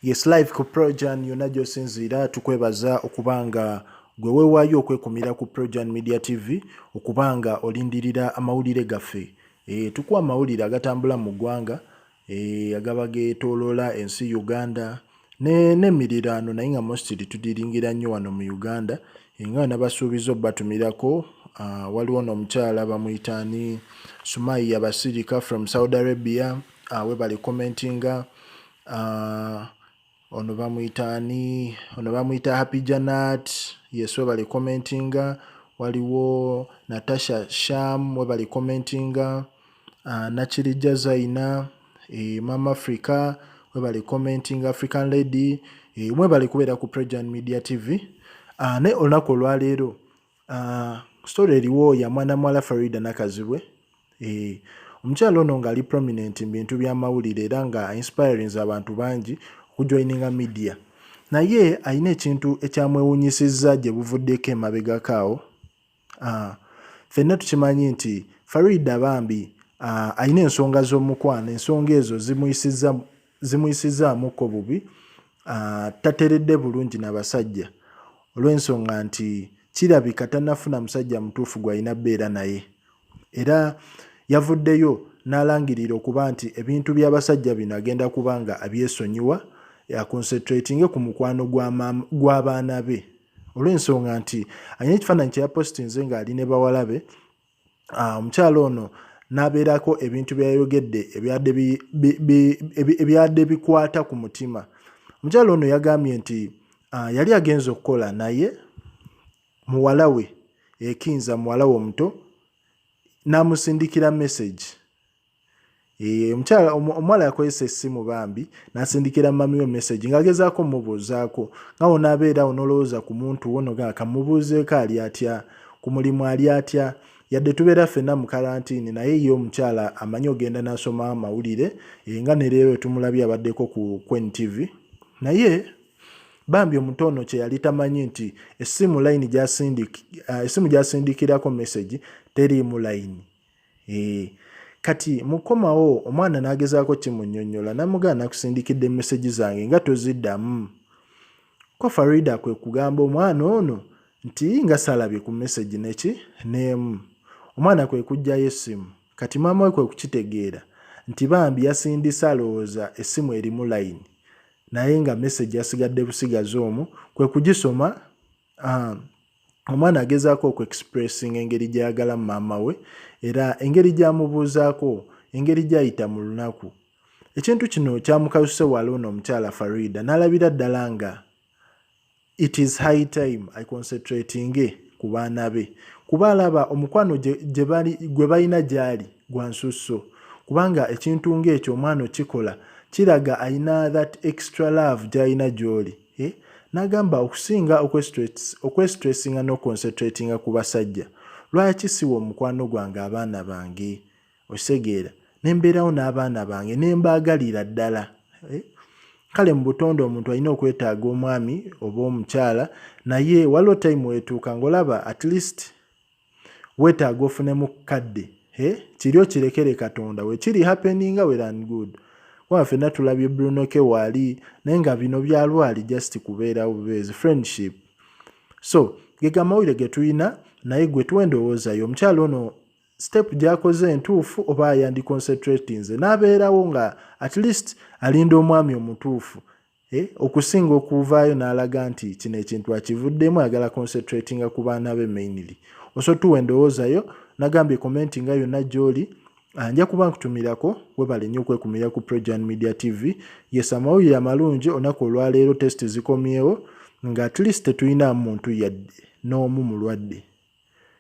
Yes, live ku Projan yonna gy'osinziira tukwebaza okubanga gwe weewaayo okwekumira ku Projan Media TV okubanga olindirira amawulire gaffe. Tukuwa amawulire agatambula mu ggwanga agaba geetooloola ensi Uganda n'emiriraano naye nga mostly tudiringira nnyo wano mu Uganda nga nabasuubiza obbatumirako. Waliwo n'omukyala bamuyitaani Sumaiya Basirika from Saudi Arabia we bali commentinga. Ono bamuyita Happy Janat, yes, we bali commentinga. Waliwo Natasha Sham we bali commentinga. Nachirija Zaina, Mama Africa we bali commentinga. African Lady we bali kubeera ku Projan Media TV. Ne olunaku olwaleero story eriwo ya mwana mwala Faridah nakazibwe. Omukyala ono ng'ali prominent mu bintu by'amawulire era nga inspiring abantu bangi okujoininga media. Naye alina ekintu ekyamwewuunyisizza gye buvuddeko emabegako awo. Ffenna tukimanyi nti Faridah bambi alina ensonga z'omukwano, ensonga ezo zimuyisizzaamukko bubi. Tateredde bulungi n'abasajja olw'ensonga nti kirabika tannafuna musajja mutuufu gw'alina bbeera naye. Era yavuddeyo n'alangirira okuba nti ebintu by'abasajja bino agenda kubanga abyesonyiwa concentrating ku mukwano gw'abaana be olw'ensonga nti alina ekifaananyi kye yapositinze ng'ali ne bawala be. Omukyala ono n'abeerako ebintu by'ayogedde ebyadde bikwata ku mutima. Omukyala ono yagambye nti yali agenza okukola naye muwala we ekinza muwala we omuto n'amusindikira message. Omuwala yakozesa essimu bambi n'asindikira mami we message ng'agezaako mubuuzaako nga n'abeerawo n'olowooza ku muntu wono kamubuuzeeko ali atya, ku mulimu ali atya, yadde tubeera ffenna mu karantiini naye ye omukyala amanyi ogenda n'asoma amawulire nga ne leero tumulabye abaddeko ku Queen TV. Naye bambi omuto ono kye yali tamanyi nti essimu gy'asindikirako message teriimu layini. Kati mukomawo omwana n'agezaako kimunnyonnyola n'amugaana nakusindikidde message zange nga toziddamu. Ko Faridah kwe kugamba omwana ono nti nga salabye ku message n'emu. Omwana kwe kuggyayo essimu. Kati maama we kwe kukitegeera nti bambi yasindise alowooza essimu erimu layini naye nga message yasigadde busigazi omwo. Kwe kugisoma omwana agezaako okweexpressing engeri gy'ayagala maama we era engeri gy'amubuuzaako, engeri gy'ayita mu lunaku. Ekintu kino kyamukasuse wala ono omukyala Faridah n'alabira ddala nga it is high time concentrating ku baana be kuba alaba omukwano gwe balina gy'ali gwa nsusso, kubanga ekintu ng'ekyo omwana okikola kiraga ayina that extra love gy'alina gy'oli. N'agamba okusinga okwestressinga n'oconcentratinga ku basajja lwaki siwa omukwano gwange abaana bange, osegeera nembeerawo n'abaana bange nembaagalira ddala. Kale mu butonde omuntu alina okwetaaga omwami oba omukyala naye waliwo time wetuuka ng'olaba at least weetaaga ofunemu kadde kiri okirekere Katonda we kiri happeninga well and good. Kuba ffenna tulabye Bruno K waali naye nga bino byalwali just kubeerawo bubeezi friendship. So gega amawulire ge tulina naye gwe twendowoozayo omukyala ono step gy'akoze entuufu oba ayandi concentratinze n'abeerawo nga at least alinda omwami omutuufu okusinga okuvaayo n'alaga nti kino ekintu akivuddemu ayagala concentratinga ku baana be mainly. Osotuwa endowoozayo nagambye commentinga yonna gy'oli. Nja kuba nkutumirako webale nnyo okwekumira ku Projan Media TV. Yes, amawulire amalungi olunaku olwaleero test zikomyewo nga at least tetulina muntu yadde n'omu mulwadde.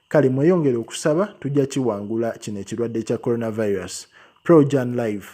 Kale mweyongere okusaba tujja kiwangula kino ekirwadde kya coronavirus. Projan Live.